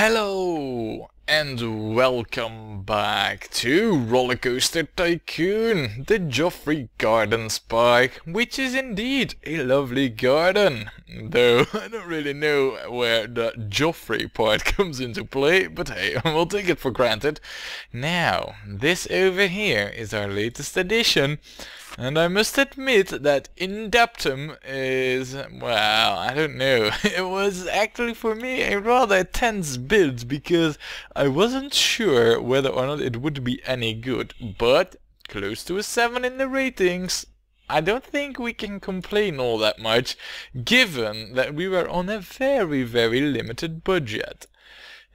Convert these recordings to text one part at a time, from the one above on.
Hello and welcome back to Rollercoaster Tycoon, the Geoffrey Gardens Park, which is indeed a lovely garden. Though I don't really know where the Geoffrey part comes into play, but hey, we'll take it for granted. Now, this over here is our latest addition. And I must admit that Indaptum is, well, I don't know, it was actually for me a rather tense build because I wasn't sure whether or not it would be any good, but close to a 7 in the ratings. I don't think we can complain all that much, given that we were on a very limited budget.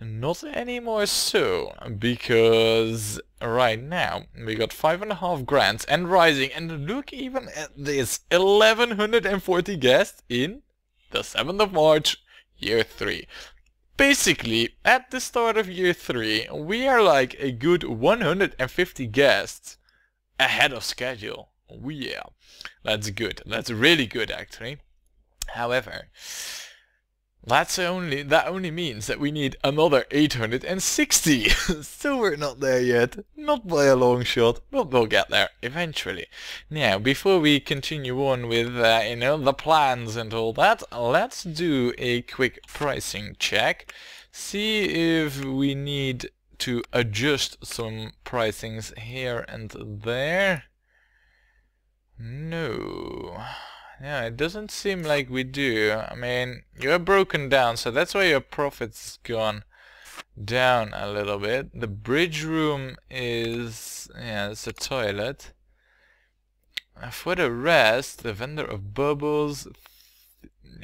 Not anymore so, because right now we got 5.5 grand and rising, and look even at this, 1140 guests in the 7th of March, year 3. Basically, at the start of year 3, we are like a good 150 guests ahead of schedule. Oh yeah, that's good, that's really good actually. However, that only means that we need another 860, so we're not there yet, not by a long shot, but we'll get there eventually. Now, before we continue on with, the plans and all that, let's do a quick pricing check, see if we need to adjust some pricings here and there. No. Yeah, it doesn't seem like we do. I mean, you're broken down, so that's why your profit's gone down a little bit. The bridge room is, yeah, it's a toilet. For the rest, the vendor of bubbles,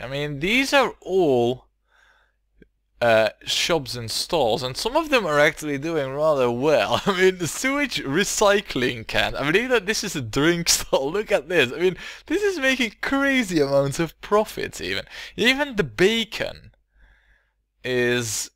I mean, these are all shops and stalls, and some of them are actually doing rather well. I mean, the sewage recycling can, I believe that this is a drink stall. Look at this. I mean, this is making crazy amounts of profits even. Even the bacon is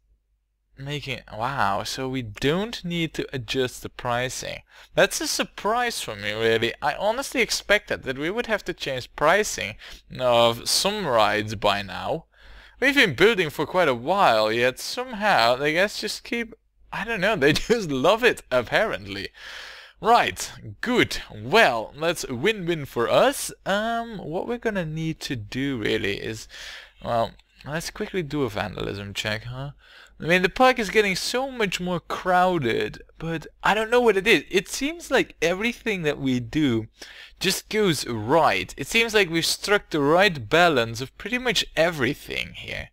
making, wow, so we don't need to adjust the pricing. That's a surprise for me, really. I honestly expected that we would have to change pricing of some rides by now. We've been building for quite a while, yet somehow they just keep, I don't know, they just love it, apparently. Right, good. Well, that's a win-win for us. What we're gonna need to do really is, well, let's quickly do a vandalism check, huh? I mean, the park is getting so much more crowded, but I don't know what it is. It seems like everything that we do just goes right. It seems like we've struck the right balance of pretty much everything here.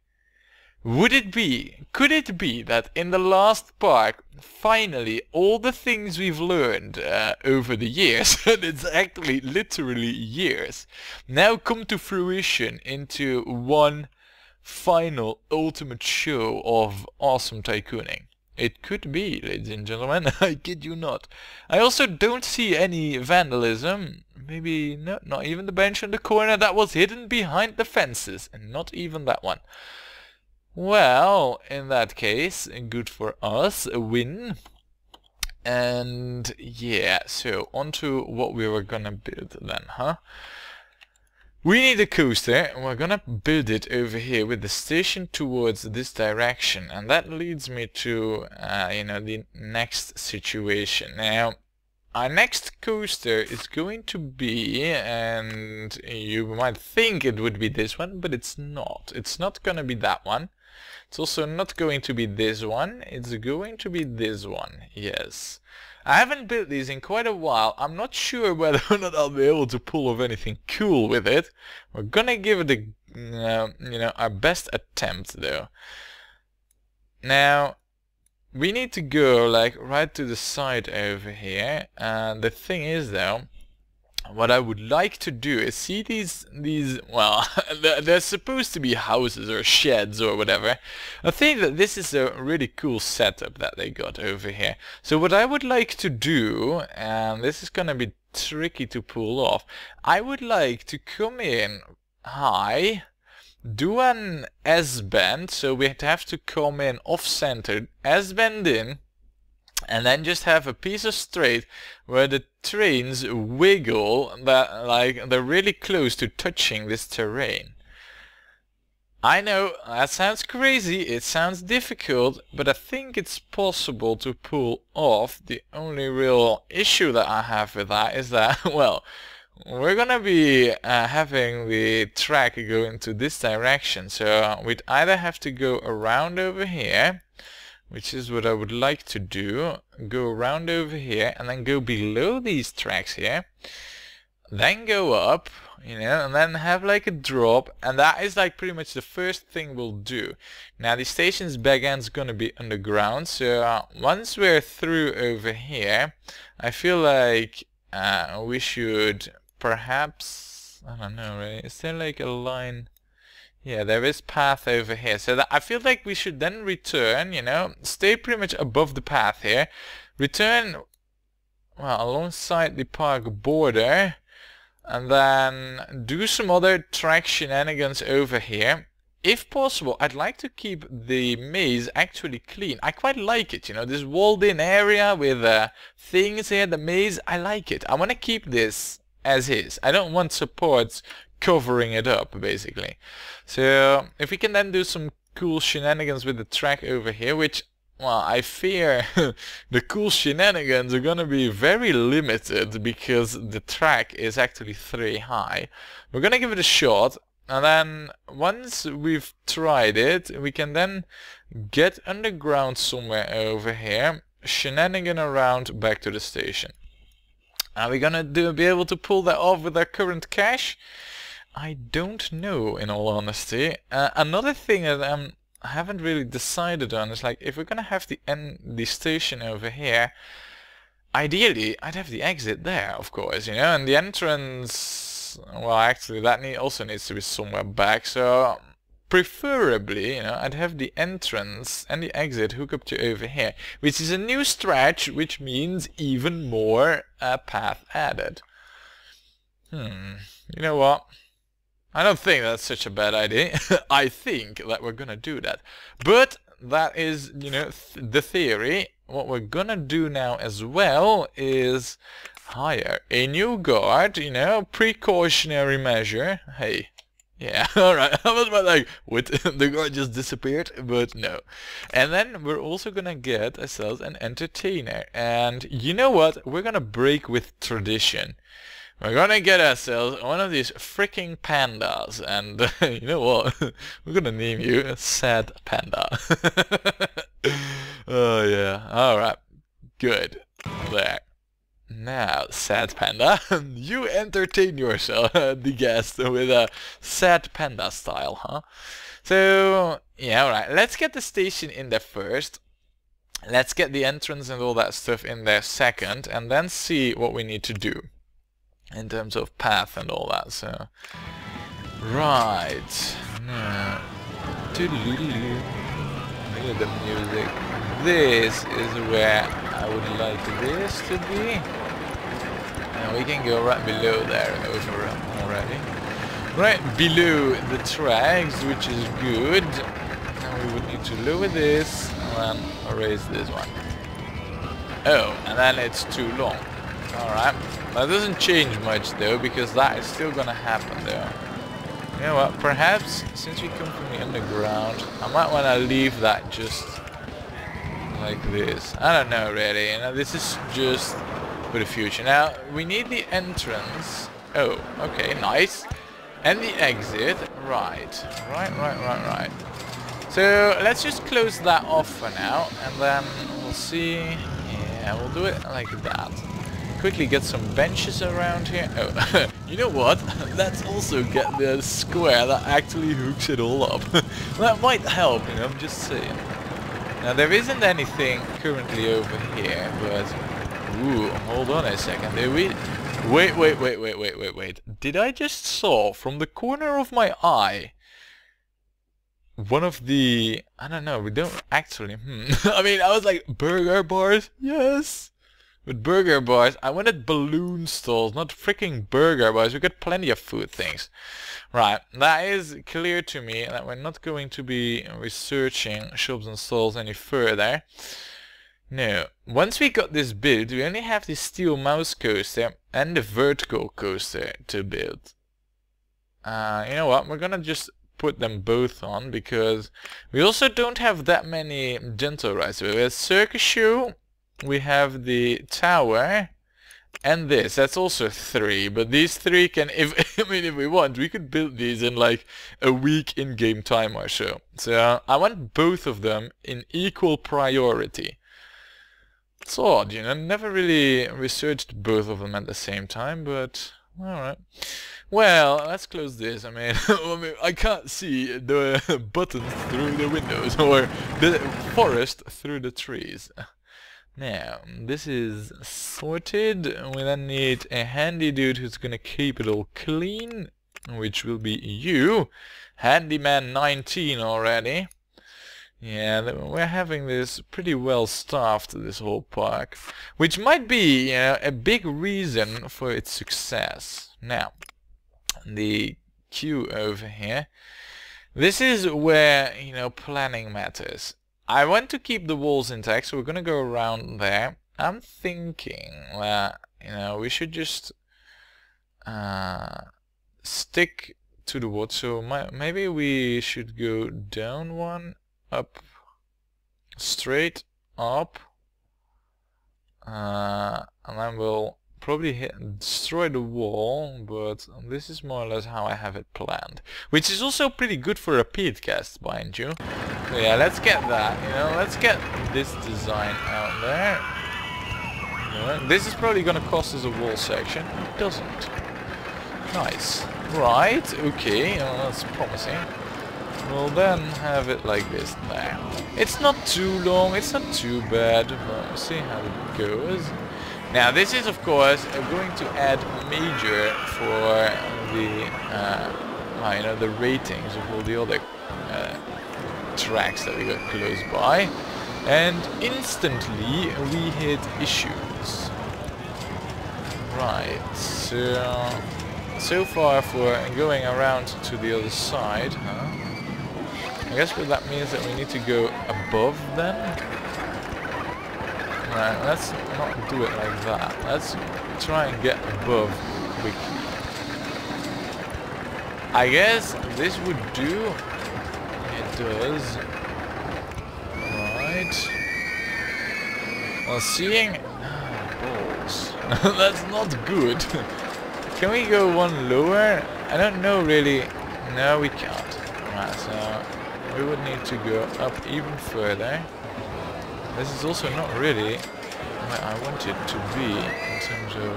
Could it be that in the last park, finally, all the things we've learned over the years, and it's actually literally years, now come to fruition into one final ultimate show of awesome tycooning? It could be, ladies and gentlemen, I kid you not. I also don't see any vandalism. Maybe no, not even the bench in the corner that was hidden behind the fences, and not even that one. Well, in that case, good for us, a win. And yeah, so on to what we were gonna build then, huh? We need a coaster, and we're gonna build it over here with the station towards this direction, and that leads me to, the next situation. Now, our next coaster is going to be, and you might think it would be this one, but it's not. It's not gonna be that one. It's also not going to be this one. It's going to be this one, yes. I haven't built these in quite a while. I'm not sure whether or not I'll be able to pull off anything cool with it. We're gonna give it a, our best attempt though. Now, we need to go like right to the side over here. And the thing is though, what I would like to do is see these well, they're supposed to be houses or sheds or whatever. I think that this is a really cool setup that they got over here. So what I would like to do, and this is gonna be tricky to pull off, I would like to come in high, do an S-bend, so we have to come in off-centered, S-bend in, and then just have a piece of straight where the trains wiggle, that like they're really close to touching this terrain. I know, that sounds crazy, it sounds difficult, but I think it's possible to pull off. The only real issue that I have with that is that, well, we're gonna be having the track go into this direction, so we'd either have to go around over here, which is what I would like to do, go around over here and then go below these tracks here, then go up, you know, and then have like a drop, and that is like pretty much the first thing we'll do. Now the station's back end's gonna be underground, so once we're through over here, I feel like we should perhaps, I don't know really, is there like a line? Yeah, there is path over here, so that I feel like we should then return, you know, stay pretty much above the path here, return, well, alongside the park border, and then do some other track shenanigans over here. If possible, I'd like to keep the maze actually clean. I quite like it, you know, this walled in area with things here, the maze, I like it. I want to keep this as is. I don't want supports covering it up, basically. So if we can then do some cool shenanigans with the track over here, which, well, I fear the cool shenanigans are gonna be very limited because the track is actually 3 high. We're gonna give it a shot, and then once we've tried it, we can then get underground somewhere over here, shenanigan around back to the station. Are we gonna be able to pull that off with our current cash? I don't know, in all honesty. Another thing that I haven't really decided on is, like, if we're gonna have the station over here, ideally I'd have the exit there, of course, you know, and the entrance, well, actually that also needs to be somewhere back, so preferably, you know, I'd have the entrance and the exit hook up to over here, which is a new stretch, which means even more path added. You know what? I don't think that's such a bad idea. I think that we're gonna do that. But that is, you know, the theory. What we're gonna do now as well is hire a new guard, you know, precautionary measure. Hey. Yeah, alright. I was about like, what? The guard just disappeared? But no. And then we're also gonna get ourselves an entertainer. And you know what? We're gonna break with tradition. We're gonna get ourselves one of these freaking pandas, and you know what? We're gonna name you Sad Panda. Oh yeah, alright, good, there. Now, Sad Panda, you entertain yourself, the guest, with a Sad Panda style, huh? So, yeah, alright, let's get the station in there first. Let's get the entrance and all that stuff in there second, and then see what we need to do in terms of path and all that. So right now, look at the music. This is where I would like this to be, and we can go right below there over already, right below the tracks, which is good. Now we would need to lower this and then raise this one. Oh, and then it's too long. Alright, that doesn't change much though, because that is still gonna happen though. You know what, perhaps since we come from the underground, I might want to leave that just like this. I don't know really, you know, this is just for the future. Now, we need the entrance. Oh, okay, nice. And the exit, right. So, let's just close that off for now, and then we'll see. Yeah, we'll do it like that. Quickly get some benches around here. Oh, you know what? Let's also get the square that actually hooks it all up. That might help, you know, I'm just saying. Now, there isn't anything currently over here, but... Ooh, hold on a second. Wait. Did I just saw from the corner of my eye one of the... I don't know, we don't actually... I mean, I was like, burger bars? Yes! With burger bars, I wanted balloon stalls, not freaking burger bars. We got plenty of food things. Right, that is clear to me that we're not going to be researching shops and stalls any further. No, once we got this built, we only have the steel mouse coaster and the vertical coaster to build. You know what, we're gonna just put them both on, because we also don't have that many gentle rides. We have circus show, we have the tower, and this. That's also 3, but these 3 can, if I mean, if we want, we could build these in like a week in-game time or so. So I want both of them in equal priority. It's odd, you know, never really researched both of them at the same time, but alright. Well, let's close this. I mean, I can't see the buttons through the windows or the forest through the trees. Now, this is sorted. We then need a handy dude who's gonna keep it all clean, which will be you. Handyman 19 already. Yeah, we're having this pretty well staffed, this whole park, which might be, you know, a big reason for its success. Now, the queue over here. This is where, you know, planning matters. I want to keep the walls intact, so we're gonna go around there. I'm thinking that, you know, we should just stick to the wood. So maybe we should go down one, up, straight up, and then we'll probably destroy the wall, but this is more or less how I have it planned. Which is also pretty good for a podcast, mind you. So yeah, let's get that, you know, let's get this design out there. You know, this is probably gonna cost us a wall section. It doesn't. Nice. Right, okay, well, that's promising. We'll then have it like this there. It's not too long, it's not too bad, but we'll see how it goes. Now this is of course going to add major for the you know, the ratings of all the other tracks that we got close by, and instantly we hit issues. Right, so far for going around to the other side, huh? I guess what that means that we need to go above then. Right, let's not do it like that. Let's try and get above quickly. I guess this would do. It does. Right. Well, seeing... balls. That's not good. Can we go one lower? I don't know really. No, we can't. Right, so we would need to go up even further. This is also not really where I want it to be in terms of...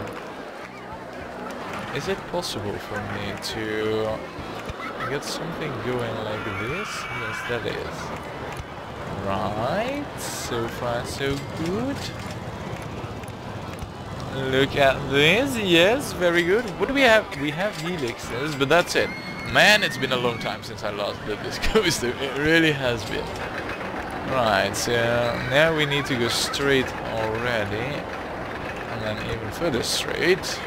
Is it possible for me to get something going like this? Yes, that is. Right, so far so good. Look at this, yes, very good. What do we have? We have helixes, but that's it. Man, it's been a long time since I last did this coaster. It really has been. Right, so now we need to go straight already, and then even further straight.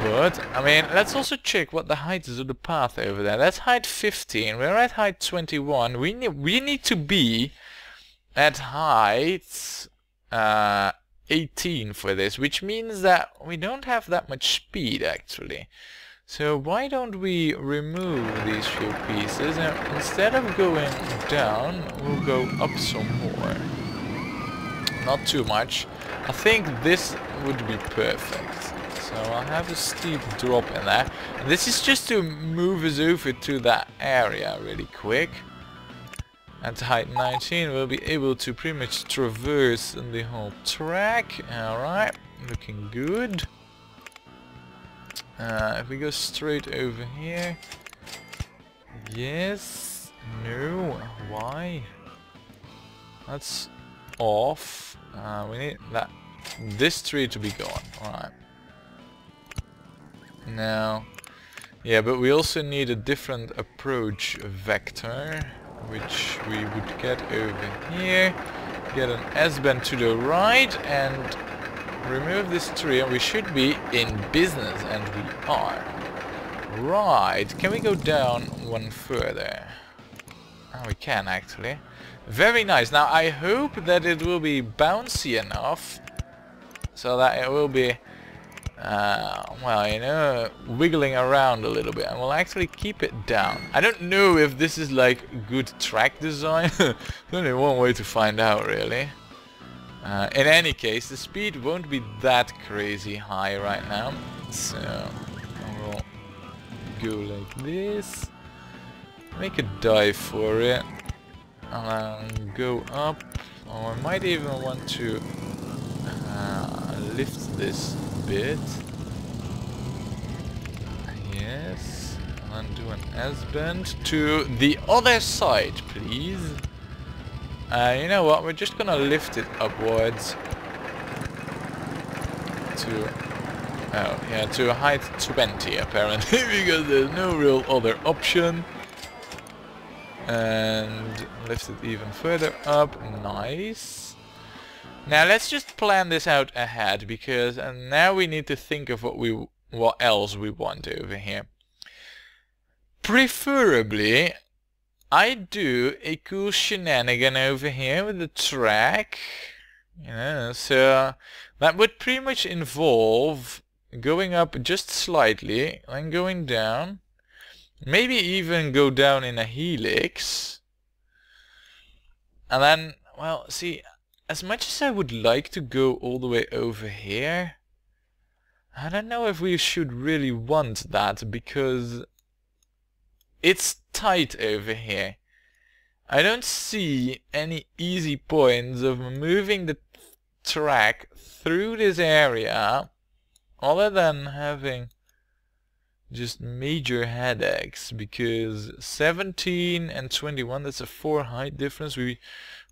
But, I mean, let's also check what the height is of the path over there. That's height 15, we're at height 21. We need to be at height 18 for this, which means that we don't have that much speed actually. So why don't we remove these few pieces, and instead of going down, we'll go up some more. Not too much. I think this would be perfect. So I'll have a steep drop in there. And this is just to move us over to that area really quick. At height 19 we'll be able to pretty much traverse the whole track. Alright, looking good. If we go straight over here, yes, no, why? That's off. We need this tree to be gone. Alright. Now, yeah, but we also need a different approach vector, which we would get over here. Get an S-bend to the right and remove this tree, and we should be in business, and we are. Right, can we go down one further? Oh, we can actually. Very nice. Now I hope that it will be bouncy enough so that it will be well, you know, wiggling around a little bit, and we'll actually keep it down. I don't know if this is like good track design. There's only one way to find out, really. In any case, the speed won't be that crazy high right now, so we'll go like this, make a dive for it, and go up, or I might even want to lift this bit. Yes, and do an S-bend to the other side, please. You know what, we're just gonna lift it upwards to, oh yeah, to a height 20 apparently, because there's no real other option. And lift it even further up, nice. Now let's just plan this out ahead, because now we need to think of what else we want over here. Preferably, I'd do a cool shenanigan over here with the track. You know, so that would pretty much involve going up just slightly, then going down. Maybe even go down in a helix. And then, well, see, as much as I would like to go all the way over here, I don't know if we should really want that, because it's tight over here. I don't see any easy points of moving the track through this area other than having just major headaches, because 17 and 21, that's a 4 height difference. We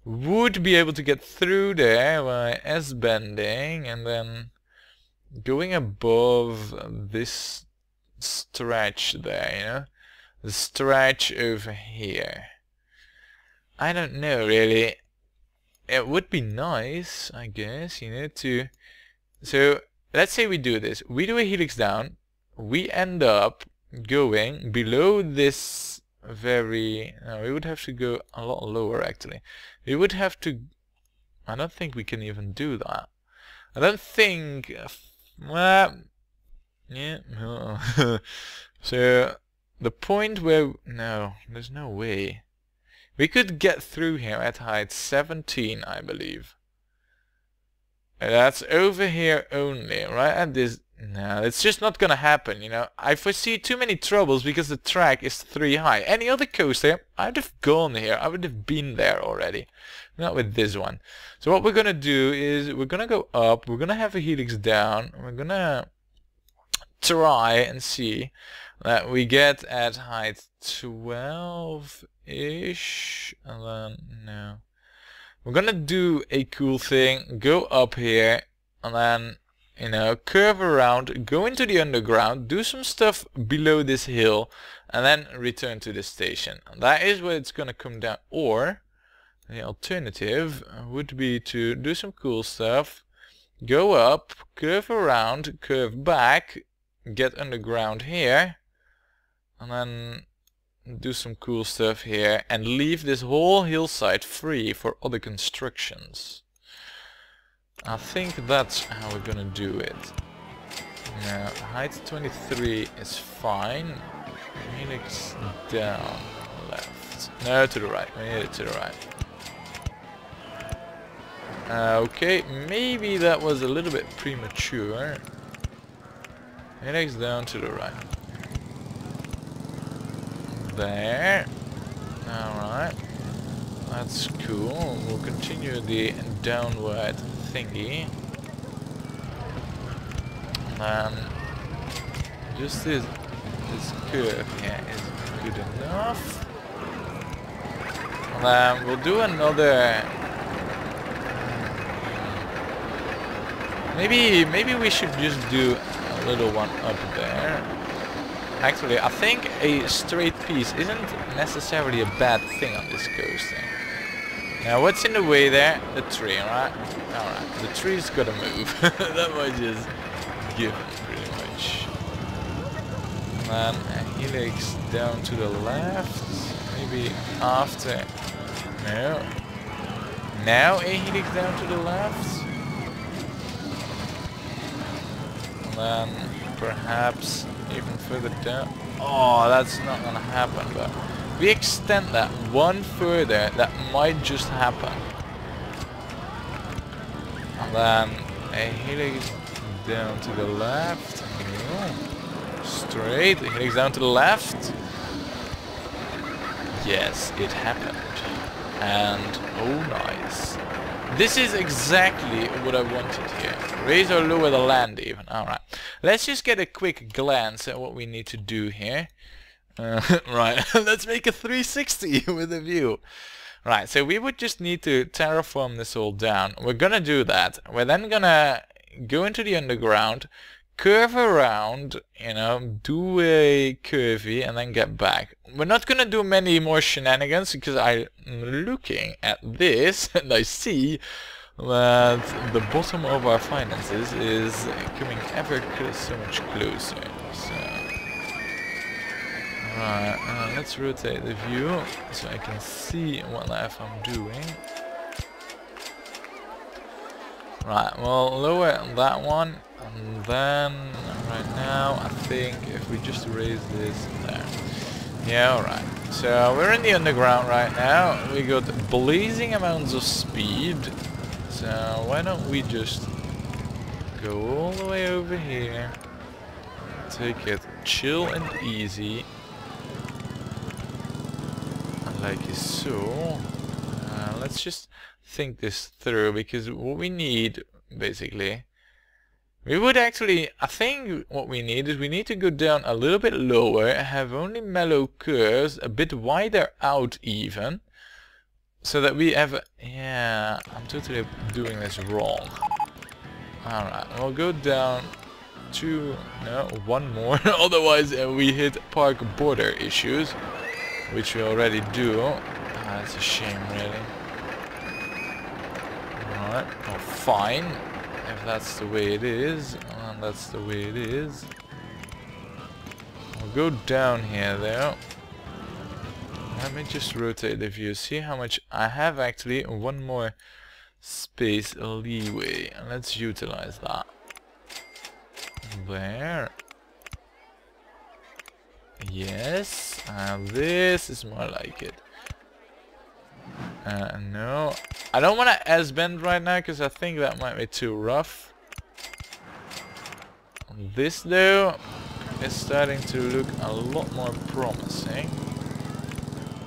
would be able to get through there by S-bending and then going above this stretch there, you know, the stretch over here. I don't know really. It would be nice, I guess, you know, to... So let's say we do this. We do a helix down. We end up going below this very... No, we would have to go a lot lower actually. We would have to... I don't think we can even do that. I don't think... Well... Yeah, no. So, the point where... No, there's no way. We could get through here at height 17, I believe. That's over here only, right at this... No, it's just not gonna happen, you know. I foresee too many troubles because the track is 3 high. Any other coaster, I'd have gone here. I would have been there already. Not with this one. So what we're gonna do is we're gonna go up. We're gonna have a helix down. We're gonna try and see that we get at height 12-ish. And then, no. We're gonna do a cool thing. Go up here. And then... You know, curve around, go into the underground, do some stuff below this hill, and then return to the station. That is where it's gonna come down. Or, the alternative would be to do some cool stuff, go up, curve around, curve back, get underground here, and then do some cool stuff here, and leave this whole hillside free for other constructions. I think that's how we're gonna do it. Now, height 23 is fine. Helix down, left. No, to the right. We need it to the right. Okay, maybe that was a little bit premature. Helix down to the right. There. Alright. That's cool. We'll continue the downward thingy. And then just this curve here is good enough. And then we'll do another... Maybe we should just do a little one up there. Actually, I think a straight piece isn't necessarily a bad thing on this coaster. Now, what's in the way there? The tree, right? Alright, the tree's gotta move. That might just give it, pretty much. And then a helix down to the left. Maybe after... No. Now a helix down to the left. And then perhaps even further down. Oh, that's not gonna happen, but if we extend that one further, that might just happen. And then a helix down to the left. Straight, a helix down to the left. Yes, it happened. And oh nice. This is exactly what I wanted here. Raise or lower the land even. Alright. Let's just get a quick glance at what we need to do here. Right, let's make a 360 with a view. Right, so we would just need to terraform this all down. We're gonna do that. We're then gonna go into the underground, curve around, you know, do a curvy and then get back. We're not gonna do many more shenanigans because I'm looking at this and I see that the bottom of our finances is coming ever so much closer. So, right, let's rotate the view so I can see what I'm doing. Right, we'll lower that one, and then right now I think if we just raise this there. Yeah, alright. So we're in the underground right now. We got blazing amounts of speed. So why don't we just go all the way over here. Take it chill and easy. Like so. Let's just think this through, because what we need basically, we would actually, I think what we need is we need to go down a little bit lower, have only mellow curves, a bit wider out even, so that we have, yeah, I'm totally doing this wrong. Alright, we'll go down to, no, one more, otherwise we hit park border issues, which we already do. That's a shame really. Alright, well fine, if that's the way it is, and that's the way it is. I'll go down here though. Let me just rotate the view, see how much I have actually, one more space leeway, and let's utilize that. There. Yes, and this is more like it. No, I don't want to S-bend right now because I think that might be too rough. This though is starting to look a lot more promising.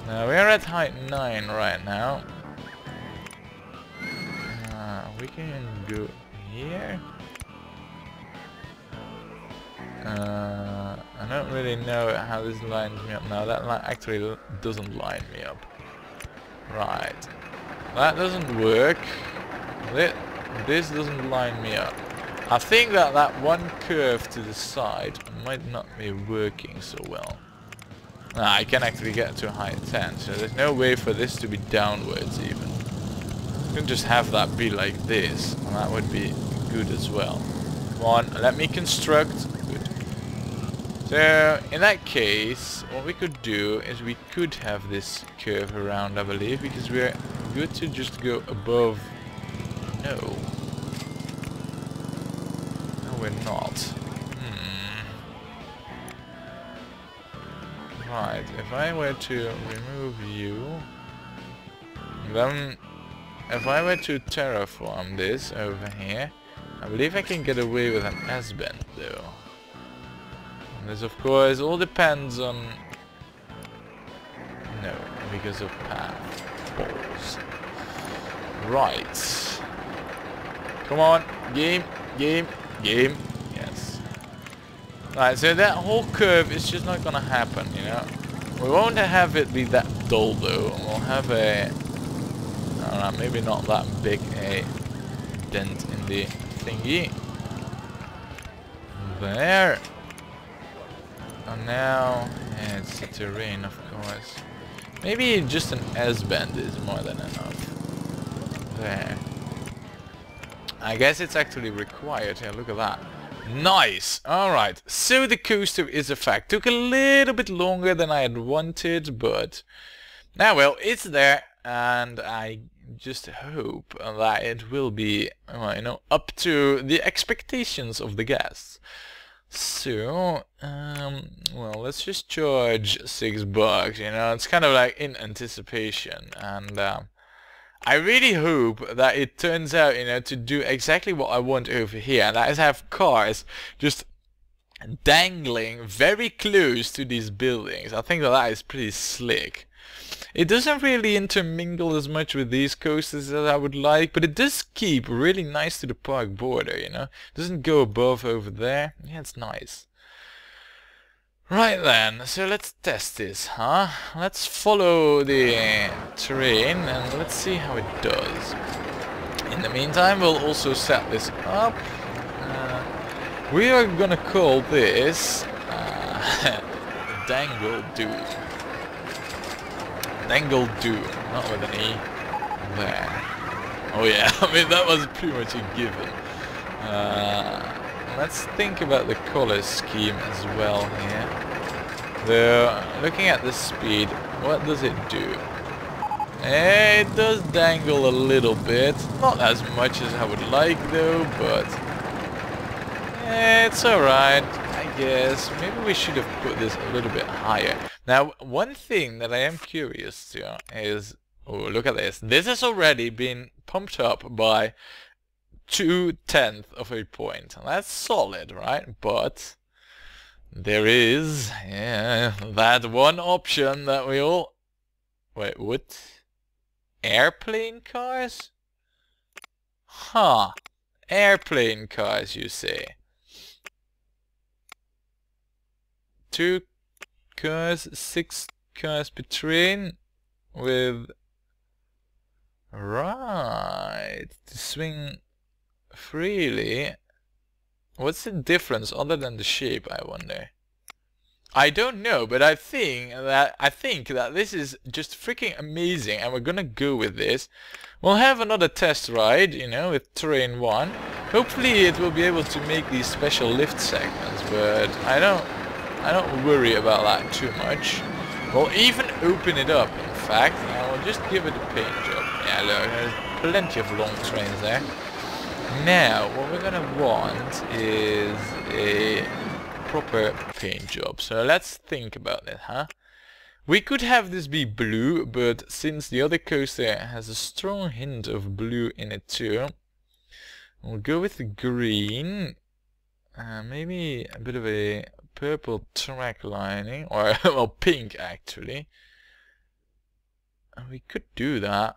Now we are at height 9 right now. We can go here. I don't really know how this lines me up now. That actually doesn't line me up. Right. That doesn't work. This doesn't line me up. I think that that one curve to the side might not be working so well. I can actually get to height 10, so there's no way for this to be downwards even. You can just have that be like this, and that would be good as well. Come on, let me construct. Good. So, in that case, what we could do is we could have this curve around, I believe, because we're good to just go above. No. No, we're not. Right, if I were to remove you, then if I were to terraform this over here, I believe I can get away with an S-bend though. And this of course all depends on... No, because of path. Balls. Right. Come on, game, game, game. Yes. Right, so that whole curve is just not gonna happen, you know. We won't have it be that dull though. We'll have a... I don't know, maybe not that big a dent in the thingy. There. And now, yeah, it's the terrain of course. Maybe just an S-bend is more than enough. There. I guess it's actually required here, look at that. Nice! Alright, so the coaster is a fact. Took a little bit longer than I had wanted, but... Now well, it's there, and I just hope that it will be, you know, up to the expectations of the guests. So, well, let's just charge $6, you know, it's kind of like in anticipation, and I really hope that it turns out, you know, to do exactly what I want over here, and that is have cars just dangling very close to these buildings. I think that is pretty slick. It doesn't really intermingle as much with these coasters as I would like, but it does keep really nice to the park border, you know. It doesn't go above over there. Yeah, it's nice. Right then, so let's test this, huh? Let's follow the terrain and let's see how it does. In the meantime, we'll also set this up. We are gonna call this Dangle Doom. Dangle Doom, not with an E. There. Oh yeah, I mean that was pretty much a given. Let's think about the color scheme as well here. Though, looking at the speed, what does it do? It does dangle a little bit. Not as much as I would like though, but it's alright, I guess. Maybe we should have put this a little bit higher. Now, one thing that I am curious to is... Oh, look at this. This has already been pumped up by 2/10 of a point. That's solid, right? But there is, yeah, that one option that we all... Wait, what? Airplane cars? Huh. Airplane cars, you say? 2 cars, 6 cars per train with... Right, to swing freely. What's the difference other than the shape, I wonder? I don't know, but I think that this is just freaking amazing, and we're gonna go with this. We'll have another test ride, you know, with Terrain 1. Hopefully it will be able to make these special lift segments, but I don't worry about that too much. We'll even open it up, in fact, and we'll just give it a paint job. Yeah, look, there's plenty of long trains there. Now, what we're gonna want is a proper paint job. So let's think about it, huh? We could have this be blue, but since the other coaster has a strong hint of blue in it too, we'll go with the green. Maybe a bit of a purple track lining, or well, pink actually. We could do that.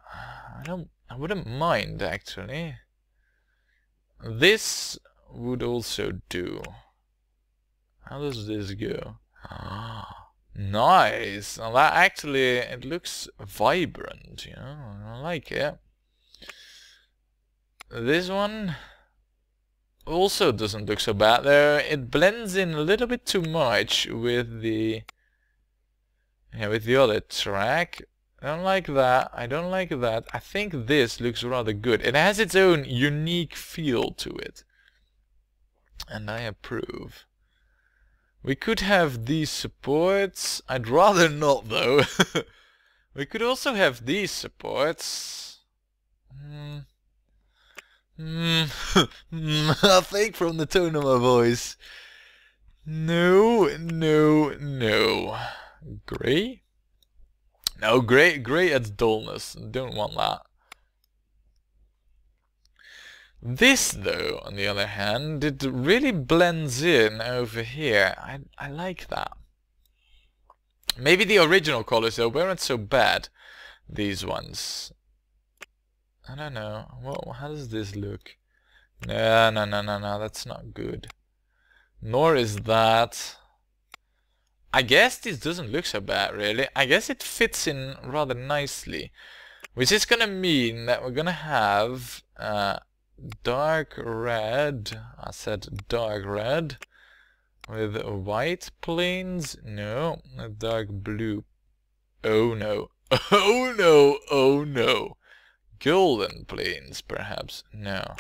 I wouldn't mind actually. This would also do. How does this go? Nice. Well, that actually, it looks vibrant, you know. I like it. This one also doesn't look so bad, though it blends in a little bit too much with the other track. I don't like that. I don't like that. I think this looks rather good. It has its own unique feel to it, and I approve. We could have these supports. I'd rather not, though. We could also have these supports. I think from the tone of my voice. No. Grey? No, grey adds dullness. Don't want that. This, though, on the other hand, it really blends in over here. I like that. Maybe the original colors, though, weren't so bad. These ones. I don't know. How does this look? No, that's not good. Nor is that. I guess this doesn't look so bad, really. I guess it fits in rather nicely. Which is gonna mean that we're gonna have dark red. I said dark red. With white planes? No. A dark blue. Oh no. Oh no. Oh no. Golden planes, perhaps. No.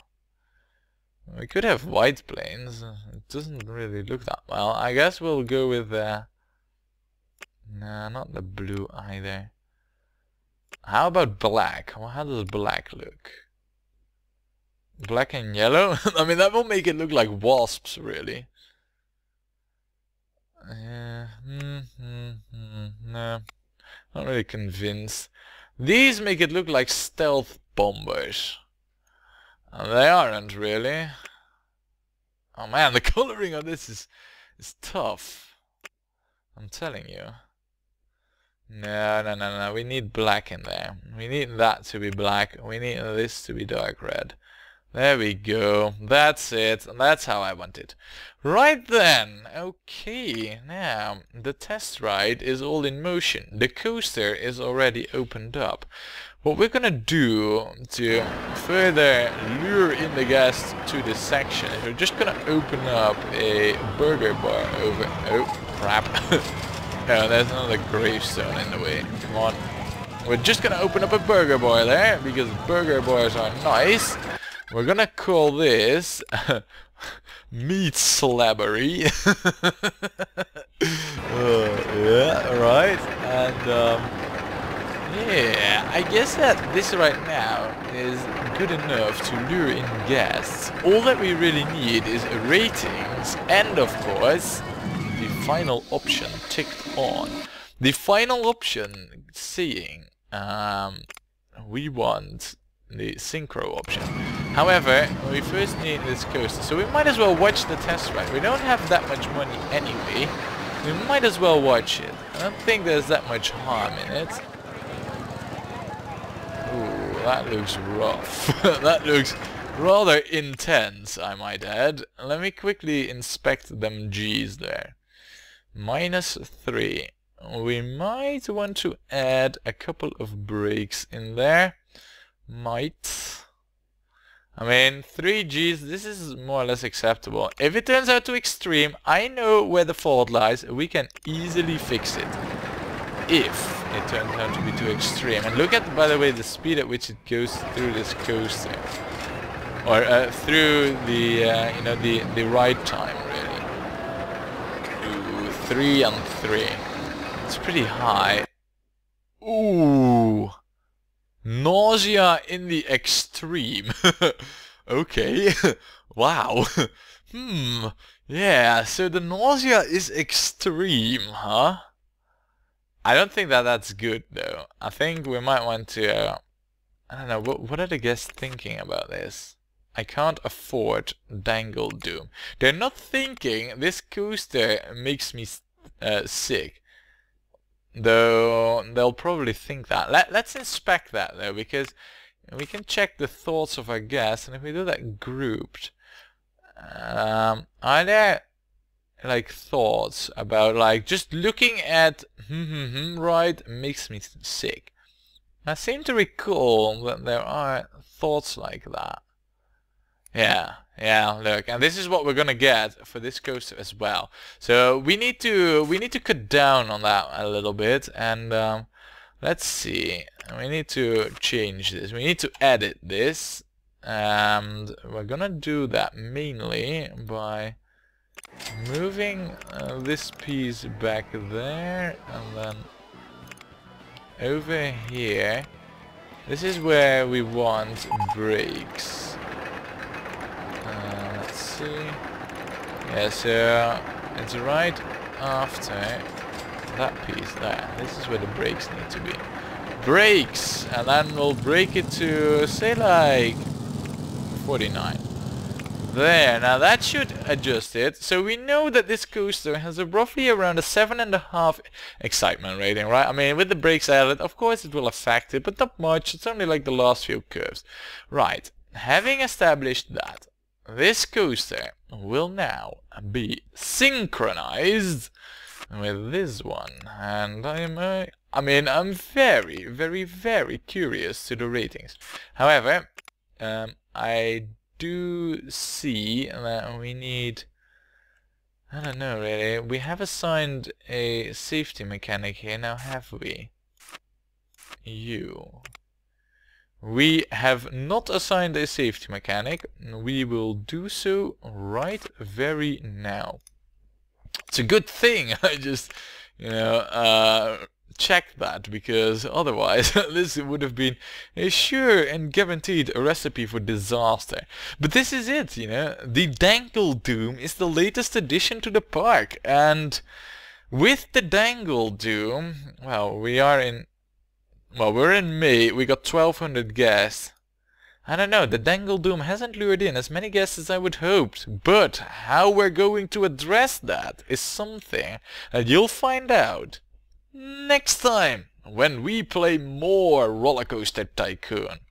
We could have white planes. It doesn't really look that well. I guess we'll go with nah, not the blue either. How about black? Well, how does black look? Black and yellow? I mean, that will make it look like wasps, really. No, not really convinced. These make it look like stealth bombers. And they aren't really. Oh man, the coloring of this is tough. I'm telling you. No. We need black in there. We need that to be black. We need this to be dark red. There we go. That's it. That's how I want it. Right then. Okay. Now, the test ride is all in motion. The coaster is already opened up. What we're gonna do to further lure in the guests to this section is we're just gonna open up a burger bar over... Oh, crap. No, there's another gravestone in the way. Come on. We're just gonna open up a burger bar there, because burger bars are nice. We're gonna call this meat slabbery. Yeah, right. And yeah, I guess that this right now is good enough to lure in guests. All that we really need is ratings and, of course, the final option ticked on. The final option saying we want the synchro option. However, we first need this coaster, so we might as well watch the test ride. We don't have that much money anyway. We might as well watch it. I don't think there's that much harm in it. Ooh, that looks rough. That looks rather intense, I might add. Let me quickly inspect them G's there. -3. We might want to add a couple of brakes in there. Might. I mean, 3 Gs, this is more or less acceptable. If it turns out too extreme, I know where the fault lies. We can easily fix it. If it turns out to be too extreme. And look at, by the way, the speed at which it goes through this coaster. Or through the, you know, the ride time, really. Ooh, 3 and 3. It's pretty high. Ooh. Nausea in the extreme. Okay. Wow. Yeah, so the nausea is extreme, huh? I don't think that that's good, though. I think we might want to... I don't know, what are the guests thinking about this? I can't afford Dangle Doom. They're not thinking this coaster makes me sick. Though they'll probably think that. Let's inspect that though, because we can check the thoughts of our guests, and if we do that grouped, are there like thoughts about like just looking at right makes me sick? I seem to recall that there are thoughts like that. Yeah, look, and this is what we're gonna get for this coaster as well. So we need to cut down on that a little bit, and let's see. We need to change this. We need to edit this, and we're gonna do that mainly by moving this piece back there, and then over here. This is where we want brakes. Let's see. Yeah, so it's right after that piece there. This is where the brakes need to be. Brakes! And then we'll brake it to, say, like 49. There, now that should adjust it. So we know that this coaster has a roughly around a 7.5 excitement rating, right? I mean, with the brakes added, of course it will affect it, but not much. It's only like the last few curves. Right, having established that, this coaster will now be synchronized with this one, and I'm very, very, very curious to the ratings. However, I do see that we need, I don't know really, we have assigned a safety mechanic here now, have we? We have not assigned a safety mechanic. We will do so right very now. It's a good thing I just, you know, check that, because otherwise this would have been a sure and guaranteed recipe for disaster. But this is it, you know, the Dangle Doom is the latest addition to the park, and with the Dangle Doom, well, we're in May, we got 1200 guests. I don't know, the Dangle Doom hasn't lured in as many guests as I would hoped, but how we're going to address that is something that you'll find out next time when we play more Rollercoaster Tycoon.